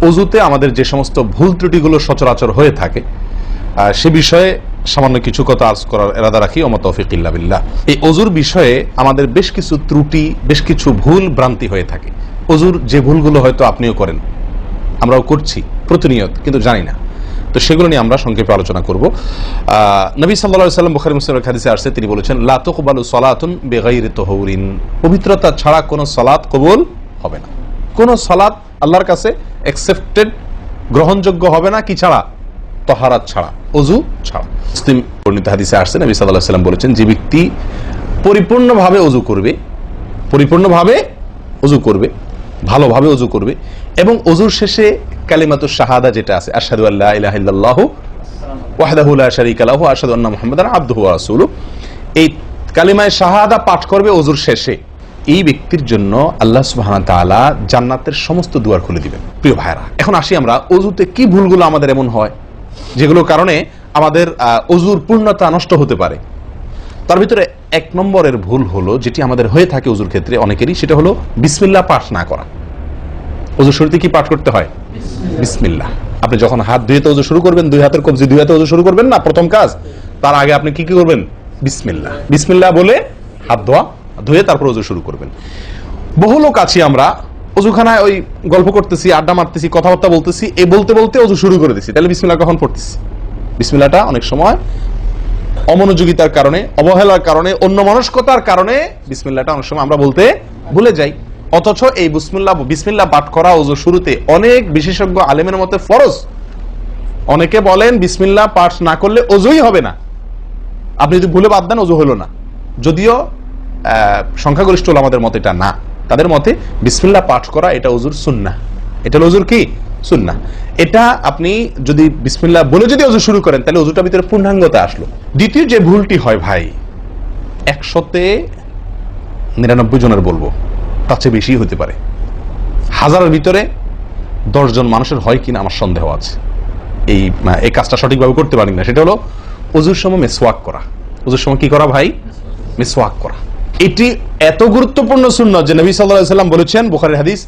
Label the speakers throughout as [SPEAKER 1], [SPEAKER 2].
[SPEAKER 1] অজুতে আমাদের যে সমস্ত ভুল ত্রুটিগুলো সচরাচর হয়ে থাকে সে বিষয়ে সামান্য কিছু কথা আজ করার ইরাদা রাখি। ওয়া মা তাওফীক ইল্লা বিল্লাহ। এই অজুর বিষয়ে আমাদের বেশ কিছু ত্রুটি, বেশ কিছু ভুল ভ্রান্তি হয়ে থাকে। অজুর যে ভুলগুলো হয়তো আপনিও করেন, আমরাও করছি প্রতিনিয়ত, কিন্তু জানি না। তো সেগুলো নিয়ে আমরা সংক্ষেপে আলোচনা করব। নবী সাল্লাল্লাহু আলাইহি ওয়াসাল্লাম বুখারী মুসলিমের হাদিসে আসছে, তিনি বলেছেন, লা তুকবালু সালাতুন বিগাইরি তাহুরিন, পবিত্রতা ছাড়া কোনো সালাত কবুল হবে না। কোনো সালাত আল্লাহর কাছে অ্যাকসেপ্টেড, গ্রহণযোগ্য হবে না কি ছাড়া? তাহারাত ছাড়া, ওযু ছাড়া। মুসলিম বর্ণিত হাদিসে আসছে, নবী সাল্লাল্লাহু আলাইহি ওয়াসাল্লাম বলেছেন, যে ব্যক্তি পরিপূর্ণভাবে ওযু করবে, পরিপূর্ণভাবে ওযু করবে, ভালোভাবে ওযু করবে, এবং ওযুর শেষে কালিমাতুশ শাহাদা যেটা আছে, আশহাদু আল্লা ইলাহা ইল্লাল্লাহু ওয়াহদাহু লা শারীকা লাহু ওয়া আশহাদু আন্না মুহাম্মাদান আবদুহু ওয়া রাসূলুহু, এই কালিমায়ে শাহাদা পাঠ করবে ওযুর শেষে, এই ব্যক্তির জন্য আল্লাহ সুবহানাহু ওয়া তাআলা জান্নাতের সমস্ত দুয়ার খুলে দিবেন। প্রিয় ভাইরা, এখন আসি আমরা ওযুতে কি ভুলগুলো আমাদের এমন হয় যেগুলোর কারণে আমাদের ওযুর পূর্ণতা নষ্ট হতে পারে। তার ভিতরে এক নম্বরের ভুল হলো, যেটি আমাদের হয়ে থাকে ওযুর ক্ষেত্রে অনেকেরই, সেটা হলো বিসমিল্লাহ পাঠ না করা। ওযুর শুরুতে কি পাঠ করতে হয়? বিসমিল্লাহ। আপনি যখন হাত ধুয়ে ওযু শুরু করবেন, দুই হাতের কবজি দুই হাতে ওযু শুরু করবেন না, প্রথম কাজ, তার আগে আপনি কি করবেন? বিসমিল্লাহ। বিসমিল্লাহ বলে হাত ধুয়ে তারপর ওযু শুরু করবেন। বহু লোক আছি আমরা, ওযুখানায় ওই গল্প করতেছি, আড্ডা মারতেছি, কথাবার্তা বলতেছি, এই বলতে বলতে ওযু শুরু করে দিছি। তাহলে বিসমিল্লাহ কখন পড়তেছি? বিসমিল্লাহটা অনেক সময় অমনোযোগিতার কারণে, অবহেলার কারণে, অন্যমনস্কতার কারণে বিসমিল্লাহটা অনেক সময় আমরা বলতে ভুলে যাই। অথচ এই বিসমিল্লাহ পাঠ করা ওযু শুরুতে অনেক বিশেষজ্ঞ আলেমের মতে ফরজ। অনেকে বলেন বিসমিল্লাহ পাঠ না করলে ওযুই হবে না, আপনি যদি ভুলে বাদ দেন ওযু হলো না। যদিও সংখ্যাগরিষ্ঠ ওলামাদের মতে এটা না, তাদের মতে বিসমিল্লাহ পাঠ করা এটা ওযুর সুন্নাহ। এটা হলো ওযুর কি? সুন্নাহ। এটা আপনি যদি বিসমিল্লাহ বলে যদি ওযু শুরু করেন, তাহলে ওযুটার ভিতরে পূর্ণাঙ্গতা আসলো। দ্বিতীয় যে ভুলটি হয় ভাই, 199 জনের বলবো, তার চেয়ে বেশি হতে পারে, হাজারের ভিতরে 10 জন মানুষের হয় কিনা আমার সন্দেহ আছে এই কাজটা সঠিকভাবে করতে পারি না। সেটা হলো ওযুর সময় মিসওয়াক করা। ওযুর সময় কি করা ভাই? মিসওয়াক করা। এটি এত গুরুত্বপূর্ণ সুন্নাহ যে নবী সাল্লাল্লাহু আলাইহি ওয়াসাল্লাম বলেছেন, বুখারীর হাদিস,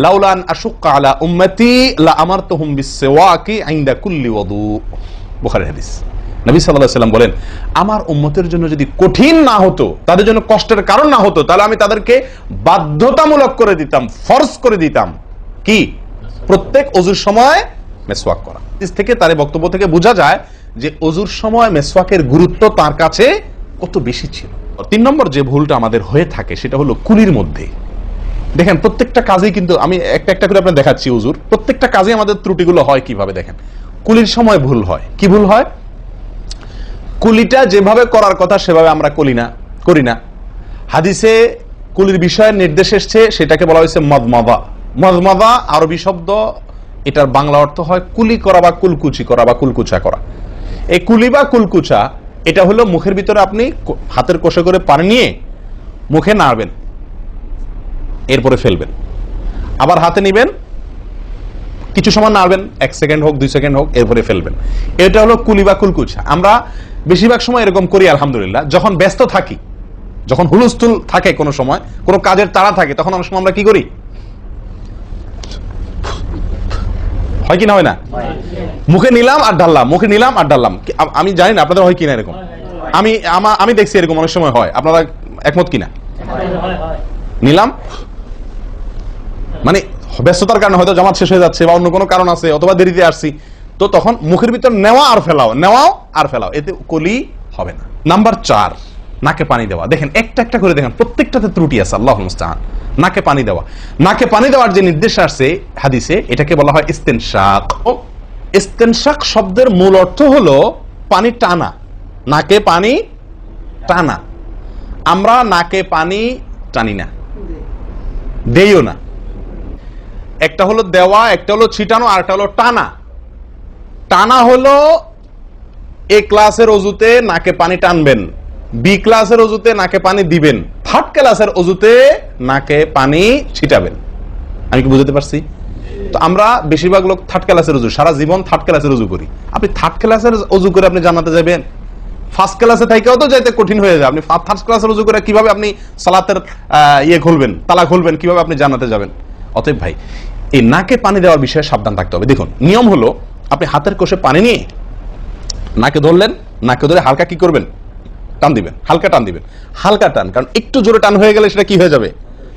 [SPEAKER 1] লাউলা আন আশুক্কা আলা উম্মতি লা আমারতুহুম বিসওয়াকি ইনদা কুল্লি ওযু। বুখারীর হাদিস। নবী সাল্লাল্লাহু আলাইহি ওয়াসাল্লাম বলেন, আমার উম্মতের জন্য যদি কঠিন না হতো, তাদের জন্য কষ্টের কারণ না হতো, তাহলে আমি তাদেরকে বাধ্যতামূলক করে দিতাম, ফরজ করে দিতাম কি? প্রত্যেক ওযুর সময় মিসওয়াক করা। হাদিস থেকে, তার বক্তব্য থেকে বোঝা যায় যে ওযুর সময় মিসওয়াকের গুরুত্ব তার কাছে কত বেশি ছিল। 3 নম্বর যে ভুলটা আমাদের হয়ে থাকে সেটা হলো কুলির মধ্যে। দেখেন, প্রত্যেকটা কাজেই কিন্তু আমি একটা একটা করে আপনাদের দেখাচ্ছি ওযুর প্রত্যেকটা কাজে আমাদের ত্রুটিগুলো হয় কিভাবে। দেখেন, কুলির সময় ভুল হয়। কি ভুল হয়? কুলিটা যেভাবে করার কথা সেভাবে আমরা করি না। হাদিসে কুলির বিষয়ে নির্দেশ এসেছে, সেটাকে বলা হয়েছে মদমাদা। মদমাদা আরবি শব্দ, এটার বাংলা অর্থ হয় কুলি করা বা কুলকুচি করা বা কুলকুচা করা। এই কুলি বা কুলকুচা এটা হলো মুখের ভিতরে আপনি হাতের কোষে করে পানি নিয়ে মুখে নাড়বেন, এরপরে ফেলবেন, আবার হাতে নিবেন, কিছু সময় নাড়বেন, 1 সেকেন্ড হোক 2 সেকেন্ড হোক, এরপরে ফেলবেন। এটা হলো কুলি বা কুলকুচা। আমরা বেশিরভাগ সময় এরকম করি আলহামদুলিল্লাহ। যখন ব্যস্ত থাকি, যখন হুলস্থুল থাকে, কোনো সময় কোনো কাজের তাড়া থাকে, তখন অনেক সময় আমরা কি করি? হয় কি না? হয় না? মুখে নিলাম আর ঢাললাম, মুখে নিলাম আর ঢাললাম। আমি জানি না আপনাদের হয় কিনা এরকম। আমি দেখছি এরকম অনেক সময় হয়। আপনারা একমত কিনা? নিলাম মানে ব্যস্ততার কারণে, হয়তো জামাত শেষ হয়ে যাচ্ছে বা অন্য কোনো কারণ আছে, অথবা দেরিতে আসছি, তো তখন মুখের ভিতর নেওয়া আর ফেলাও, এতে কলি হবে না। নাম্বার 4, নাকে পানি দেওয়া। দেখেন, একটা একটা করে দেখেন, প্রত্যেকটাতে ত্রুটি আছে। আল্লাহুল মুস্তাআন। নাকে পানি দেওয়া। নাকে পানি দেওয়ার যে নির্দেশ আসছে হাদিসে, এটাকে বলা হয় ইস্তেনশাক। ইস্তেনশাক শব্দের মূল অর্থ হলো পানি টানা, নাকে পানি টানা। আমরা নাকে পানি টানি না, দেইও না। একটা হলো দেওয়া, একটা হলো ছিটানো, আর একটা হলো টানা। টানা হলো এ ক্লাসের ওযুতে নাকে পানি টানবেন, বি ক্লাসের ওযুতে নাকে পানি দিবেন, থার্ড ক্লাসের ওযুতে নাকে পানি ছিটাবেন। আমি কি বুঝাতে পারছি? তো আমরা বেশিরভাগ লোক থার্ড ক্লাসের ওযু, সারা জীবন থার্ড ক্লাসের ওযু করি। আপনি থার্ড ক্লাসের ওযু করে আপনি জান্নাতে যাবেন? ফার্স্ট ক্লাসে থাকেও তো যাইতে কঠিন হয়ে যায়। আপনি থার্ড ক্লাসের ওযু করে কিভাবে আপনি সালাতের খুলবেন, তালা খুলবেন, কিভাবে আপনি জান্নাতে যাবেন? অতএব ভাই, এই নাকে পানি দেওয়ার বিষয়ে সাবধান থাকতে হবে। দেখুন, নিয়ম হলো আপনি হাতের কোষে পানি নিয়ে নাকে ধরলেন, নাকে ধরে হালকা কি করবেন, টান দিবেন, হালকা টান দিবেন, হালকা টান, কারণ একটু জোরে টান হয়ে গেলে সেটা কি হয়ে যাবে,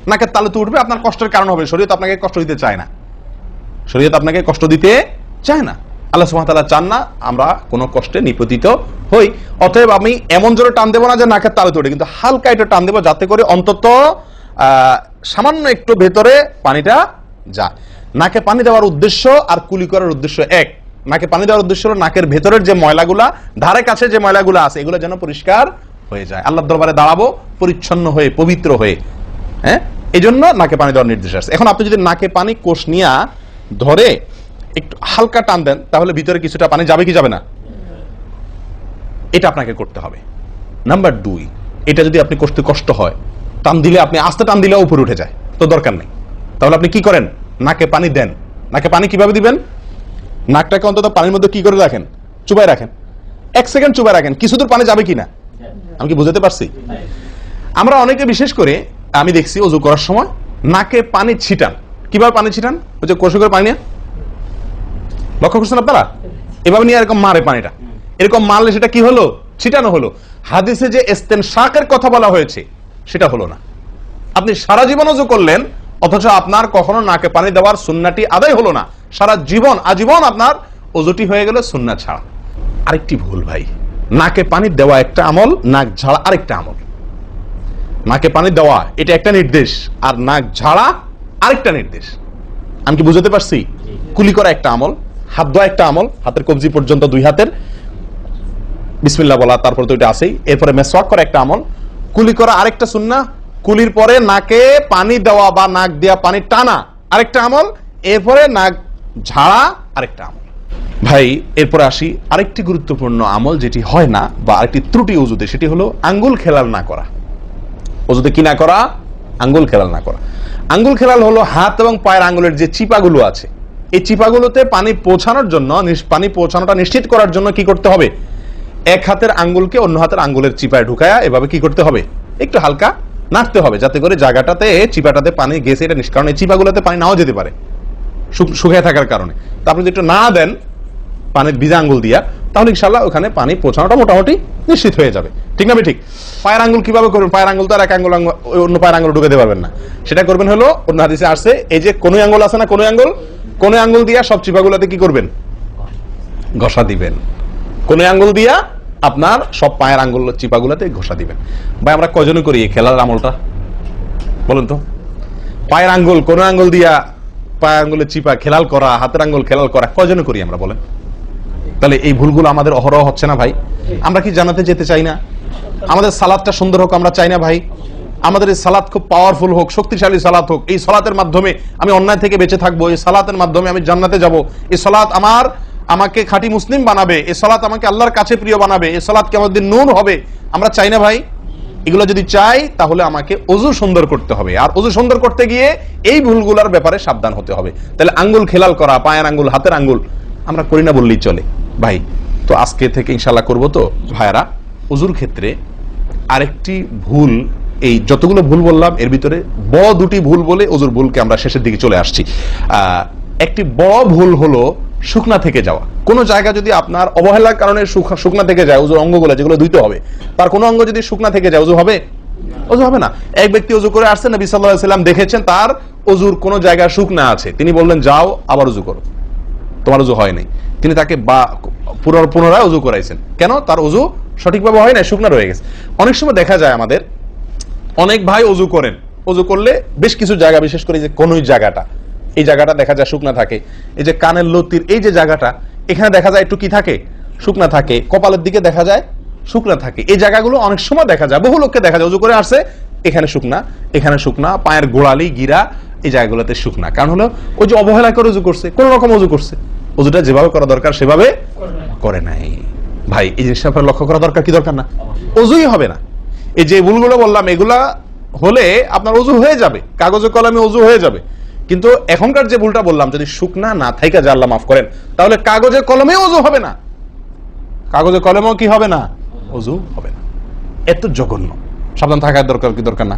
[SPEAKER 1] নাকের তালুতে উঠবে, আপনার কষ্টের কারণ হবে। শরীয়ত আপনাকে কষ্ট দিতে চায় না, শরীয়ত আপনাকে কষ্ট দিতে চায় না। আল্লাহ সুবহানাহু ওয়া তাআলা চান না আমরা কোনো কষ্টে নিপতিত হই। অতএব আমি এমন জোরে টান দেবো না যে নাকের তালুতে উঠে, কিন্তু হালকা একটু টান দেবো যাতে করে অন্তত সামান্য একটু ভেতরে পানিটা যায়। নাকে পানি দেওয়ার উদ্দেশ্য আর কুলি করার উদ্দেশ্য এক। নাকে পানি দেওয়ার উদ্দেশ্য হলো নাকের ভেতরের যে ময়লাগুলা, ধারে কাছে যে ময়লাগুলো আছে, এগুলো যেন পরিষ্কার হয়ে যায়। আল্লাহর দরবারে দাঁড়াবো পরিচ্ছন্ন হয়ে, পবিত্র হয়ে। হ্যাঁ, এই জন্য নাকে পানি দেওয়ার নির্দেশ আছে। এখন আপনি যদি নাকে পানি কোষ নিয়া ধরে একটু হালকা টান দেন, তাহলে ভিতরে কিছুটা পানি যাবে কি যাবে না, এটা আপনাকে করতে হবে। নাম্বার 2, এটা যদি আপনি করতে কষ্ট হয়, টান দিলে আপনি আস্তে টান দিলেও উপরে উঠে যায়, তো দরকার নেই। তাহলে আপনি কি করেন, নাকে পানি দেন। নাকে পানি কিভাবে দিবেন, নাকটাকে অন্তত পানির মধ্যে কি করে রাখেন, চুবাই রাখেন, 1 সেকেন্ড চুবাই রাখেন, কিছু দূর পানি যাবে কিনা, আমি কি বুঝাতে পারছি? আমরা অনেকে বিশেষ করে আমি দেখছি ওযু করার সময় নাকে পানি ছিটান। কিভাবে পানি ছিটান, ওই যে কষে করে পানি নিয়ে, লক্ষ্য করছেন আপনারা, এভাবে নিয়ে এরকম মারে পানিটা, এরকম মারলে সেটা কি হলো, ছিটানো হলো। হাদিসে যে ইস্তেনশাকের কথা বলা হয়েছে সেটা হলো না। আপনি সারা জীবন ওযু করলেন, অথচ আপনার কখনো নাকে পানি দেওয়ার সুন্নাহটি আদায় হলো না। সারা জীবন আজীবন আপনার ওযুটি হয়ে গেল সুন্নাহ ছাড়া। আরেকটি ভুল ভাই, নাকে পানি দেওয়া একটা আমল, নাক ঝাড়া আরেকটা আমল। নাকে পানি দেওয়া এটা একটা নির্দেশ, আর নাক ঝাড়া আরেকটা নির্দেশ। আমি কি বুঝাতে পারছি? কুলি করা একটা আমল, হাত ধোয়া একটা আমল, হাতের কবজি পর্যন্ত 2 হাতের বিসমিল্লাহ বলা, তারপর তো এটা আছেই। এরপরে মেসওয়াক করা একটা আমল, কুলি করা আরেকটা সুন্নাহ, কুলির পরে নাকে পানি দেওয়া বা নাক দেওয়া পানি টানা আরেকটা আমল, এরপরে নাক ঝাড়া আরেকটা আমল। ভাই এরপরে আসি আরেকটি গুরুত্বপূর্ণ আমল যেটি হয় না, বা আরেকটি ত্রুটি ওযুতে, সেটি হলো আঙ্গুল খেলাল না করা। ওযুতে কি না করা, আঙ্গুল খেলাল না করা। আঙ্গুল খেলাল হলো হাত এবং পায়ের আঙ্গুলের যে চিপাগুলো আছে, এই চিপাগুলোতে পানি পৌঁছানোর জন্য, পানি পৌঁছানোটা নিশ্চিত করার জন্য কি করতে হবে, এক হাতের আঙ্গুলকে অন্য হাতের আঙ্গুলের চিপায় ঢুকায়া এভাবে কি করতে হবে, একটু হালকা নাড়তে হবে, যাতে করে জায়গাটাতে চিপাটাতে পানি গেছে এটা কারণ এই চিপাগুলোতে পানি নাও যেতে পারে শুকিয়ে থাকার কারণে। তা আপনি যদি একটু না দেন পানির ভিজা আঙ্গুল দিয়া, তাহলে ইনশাআল্লাহ ওখানে পানি পৌঁছানোটা মোটামুটি নিশ্চিত হয়ে যাবে। ঠিক না? ঠিক। পায়ের আঙ্গুল কিভাবে করবেন, পায়ের আঙ্গুল তো আর এক আঙ্গুল অন্য পায়ের আঙ্গুল ঢুকাতে পারবেন না, সেটা করবেন হলো অন্য হাদিসে আসছে, এই যে কোন আঙ্গুল আছে না, কোন আঙ্গুল দিয়া সব চিপাগুলোতে কি করবেন, ঘষা দিবেন। কোন আঙ্গুল দিয়া আপনার সব পায়ের আঙ্গুল চিপাগুলোতে ঘষা দিবেন। ভাই আমরা কজনে করি এই খেলার আমলটা বলেন তো? পায়ের আঙ্গুল কোন আঙ্গুল দিয়া পায়ের আঙ্গুলের চিপা খেলাল করা, হাতের আঙ্গুল খেলাল করা কজনে করি আমরা বলেন? তাহলে এই ভুলগুলো আমাদের অহরহ হচ্ছে না ভাই? আমরা কি জানাতে যেতে চাই না? আমাদের সালাদটা সুন্দর হোক আমরা চাই না ভাই? আমাদের এই সালাত খুব পাওয়ারফুল হোক, শক্তিশালী সালাত হোক, এই সালাতের মাধ্যমে আমি অন্যায় থেকে বেঁচে থাকবো, এই সালাতের মাধ্যমে আমি জান্নাতে যাব, এই সালাত আমাকে খাঁটি মুসলিম বানাবে, এই সালাত আমাকে আল্লাহর কাছে প্রিয় বানাবে, এই সালাত কি আমাদের নূর হবে, আমরা চাই না ভাই? এগুলো যদি চাই তাহলে আমাকে ওযু সুন্দর করতে হবে, আর ওযু সুন্দর করতে গিয়ে এই ভুলগুলোর ব্যাপারে সাবধান হতে হবে। তাহলে আঙ্গুল খেলাল করা, পায়ের আঙ্গুল, হাতের আঙ্গুল আমরা করি না বললেই চলে ভাই। তো আজকে থেকে ইনশাআল্লাহ করব। তো ভাইরা, ওযুর ক্ষেত্রে আরেকটি ভুল, এই যতগুলো ভুল বললাম এর ভিতরে বড় 2টি ভুল বলে ওযুর ভুলকে আমরা শেষের দিকে চলে আসছি। একটি বড় ভুল হলো শুকনা থেকে যাওয়া। কোন জায়গা যদি আপনার অবহেলার কারণে শুকনা থেকে যায়, ওযুর অঙ্গগুলো যেগুলো ধুইতে হবে, তার কোনো অঙ্গ যদি শুকনা থেকে যায়, ওযু হবে? ওযু হবে না। এক ব্যক্তি ওযু করে আসছেন, নবী সাল্লাল্লাহু আলাইহি ওয়াসাল্লাম দেখেছেন তার ওযুর কোন জায়গা শুকনা আছে, তিনি বললেন যাও আবার ওযু করো, তোমার ওযু হয় নাই। তিনি তাকে পুনরায় ওযু করাইছেন। কেন? তার ওযু সঠিকভাবে হয় না, শুকনা রয়ে গেছে। অনেক সময় দেখা যায় আমাদের অনেক ভাই ওযু করেন, ওযু করলে বেশ কিছু জায়গা, বিশেষ করে যে কোনই জায়গাটা, এই জায়গাটা দেখা যায় শুকনা থাকে, এই যে কানের লতির এই যে জায়গাটা, এখানে দেখা যায় একটু কি থাকে, শুকনা থাকে, কপালের দিকে দেখা যায় শুকনা থাকে। এই জায়গাগুলো অনেক সময় দেখা যায়, বহু লোককে দেখা যায় ওযু করে আসছে, এখানে শুকনা, এখানে শুকনা, পায়ের গোড়ালি, গিরা, এই জায়গাগুলোতে শুকনা। কারণ হলো ওই যে অবহেলা করে ওযু করছে, কোন রকম ওযু করছে, ওযুটা যেভাবে করা দরকার সেভাবে করে নাই। ভাই এই জিনিসটা আপনার লক্ষ্য করা দরকার কি দরকার না? ওযুই হবে না। এই যে ভুলগুলো বললাম এগুলা হলে আপনার ওযু হয়ে যাবে, কাগজে কলমে ওযু হয়ে যাবে। কিন্তু এখনকার যে ভুলটা বললাম, যদি শুকনা না থাইকা যায় আল্লাহ মাফ করেন, তাহলে কাগজে কলমে ওযু হবে না, কাগজে কলমেও কি হবে না, ওযু হবে না। এত জঘন্য। সাবধান থাকার দরকার কি দরকার না?